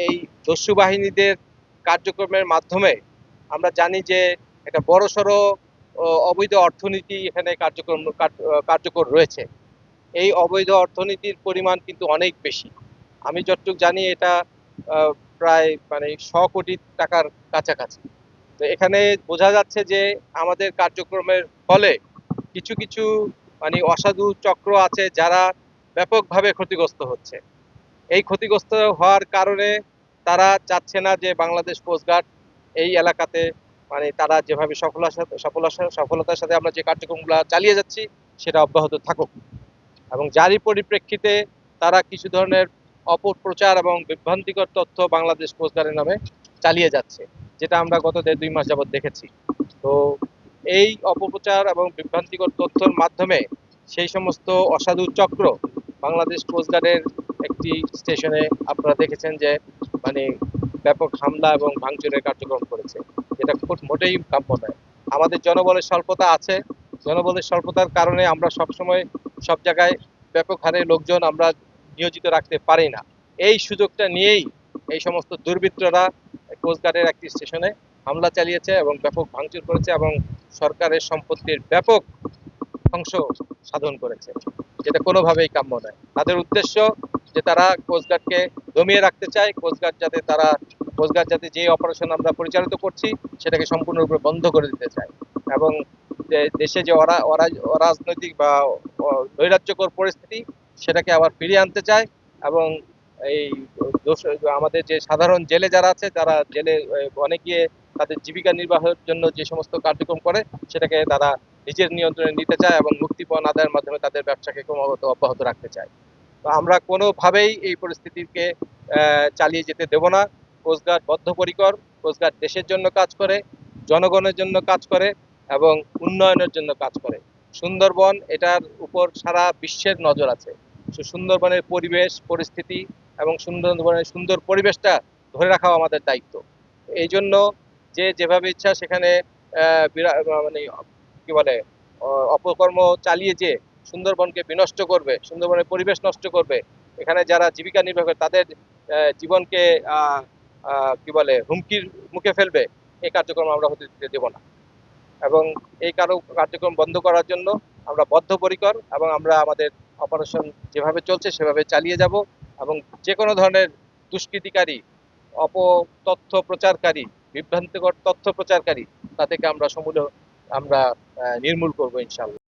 এই দস্যু বাহিনীদের কার্যক্রমের মাধ্যমে আমরা জানি যে একটা বড়সড় অবৈধ অর্থনীতি এখানে কার্যকর রয়েছে। এই অবৈধ অর্থনীতির পরিমাণ কিন্তু অনেক বেশি। আমি যতটুকু জানি এটা প্রায় মানে 100 কোটি টাকার কাছাকাছি। তো এখানে বোঝা যাচ্ছে যে আমাদের কার্যক্রমের ফলে কিছু কিছু মানে অসাধু চক্র আছে যারা ব্যাপকভাবে ক্ষতিগ্রস্ত হচ্ছে। এই ক্ষতিগ্রস্ত হওয়ার কারণে তারা চাচ্ছে না যে বাংলাদেশ কোস্টগার্ড এই এলাকাতে মানে তারা যেভাবে সফলতার সাথে আমরা যে কার্যক্রমগুলো চালিয়ে যাচ্ছি সেটা অব্যাহত থাকুক, এবং যারই পরিপ্রেক্ষিতে তারা কিছু ধরনের অপপ্রচার এবং বিভ্রান্তিকর তথ্য বাংলাদেশ কোস্টগার্ডের নামে চালিয়ে যাচ্ছে, যেটা আমরা গত 1.5-2 মাস যাবৎ দেখেছি। তো এই অপপ্রচার এবং বিভ্রান্তিকর তথ্যের মাধ্যমে সেই সমস্ত অসাধু চক্র বাংলাদেশ কোস্টগার্ডের একটি স্টেশনে আপনারা দেখেছেন যে মানে ব্যাপক হামলা এবং ভাঙচুরের কার্যক্রম করেছে, যেটা মোটেই কাম্য নয়। আমাদের জনবলের স্বল্পতা আছে, জনবলের স্বল্পতার কারণে আমরা সবসময় সব জায়গায় ব্যাপক হারে লোকজন আমরা নিয়োজিত রাখতে পারি না। এই সুযোগটা নিয়েই এই সমস্ত দুর্বৃত্তরা কোস্টগার্ডের একটি স্টেশনে হামলা চালিয়েছে এবং ব্যাপক ভাঙচুর করেছে এবং সরকারের সম্পত্তির ব্যাপক ধ্বংস সাধন করেছে, যেটা কোনোভাবেই কাম্য নয়। তাদের উদ্দেশ্য যে তারা কোস্টগার্ডকে দমিয়ে রাখতে চায়, কোস্টগার্ড যাতে যে অপারেশন আমরা পরিচালিত করছি সেটাকে সম্পূর্ণরূপে বন্ধ করে দিতে চায়, এবং দেশে যে অরাজনৈতিক বা নৈরাজ্যকর পরিস্থিতি সেটাকে আবার ফিরিয়ে আনতে চায়, এবং এই আমাদের যে সাধারণ জেলে যারা আছে তারা জেলে অনেক গিয়ে তাদের জীবিকা নির্বাহের জন্য যে সমস্ত কার্যক্রম করে সেটাকে তারা নিজের নিয়ন্ত্রণে নিতে চায় এবং মুক্তিপণ আদায়ের মাধ্যমে তাদের ব্যবসাকে ক্রমাগত অব্যাহত রাখতে চায়। তো আমরা কোনোভাবেই এই পরিস্থিতিকে চালিয়ে যেতে দেব না। কোস্টগার্ড বদ্ধপরিকর, কোস্টগার্ড দেশের জন্য কাজ করে, জনগণের জন্য কাজ করে এবং উন্নয়নের জন্য কাজ করে। সুন্দরবন এটার উপর সারা বিশ্বের নজর আছে। সুন্দরবনের পরিবেশ পরিস্থিতি এবং সুন্দরবনের সুন্দর পরিবেশটা ধরে রাখাও আমাদের দায়িত্ব। এই জন্য যে যেভাবে ইচ্ছা সেখানে মানে কি বলে অপকর্ম চালিয়ে যে সুন্দরবনকে বিনষ্ট করবে, সুন্দরবনের পরিবেশ নষ্ট করবে, এখানে যারা জীবিকা নির্বাহ করে তাদের জীবনকে কি বলে হুমকির মুখে ফেলবে, এই কার্যক্রম আমরা হতে দিতে দেব না। এবং এই কার্যক্রম বন্ধ করার জন্য আমরা বদ্ধপরিকর, এবং আমরা আমাদের অপারেশন যেভাবে চলছে সেভাবে চালিয়ে যাব, এবং যে কোনো ধরনের দুষ্কৃতিকারী, অপতথ্য প্রচারকারী, বিভ্রান্তিকর তথ্য প্রচারকারী তাদেরকে আমরা সমূলে আমরা নির্মূল করবো ইনশাল্লাহ।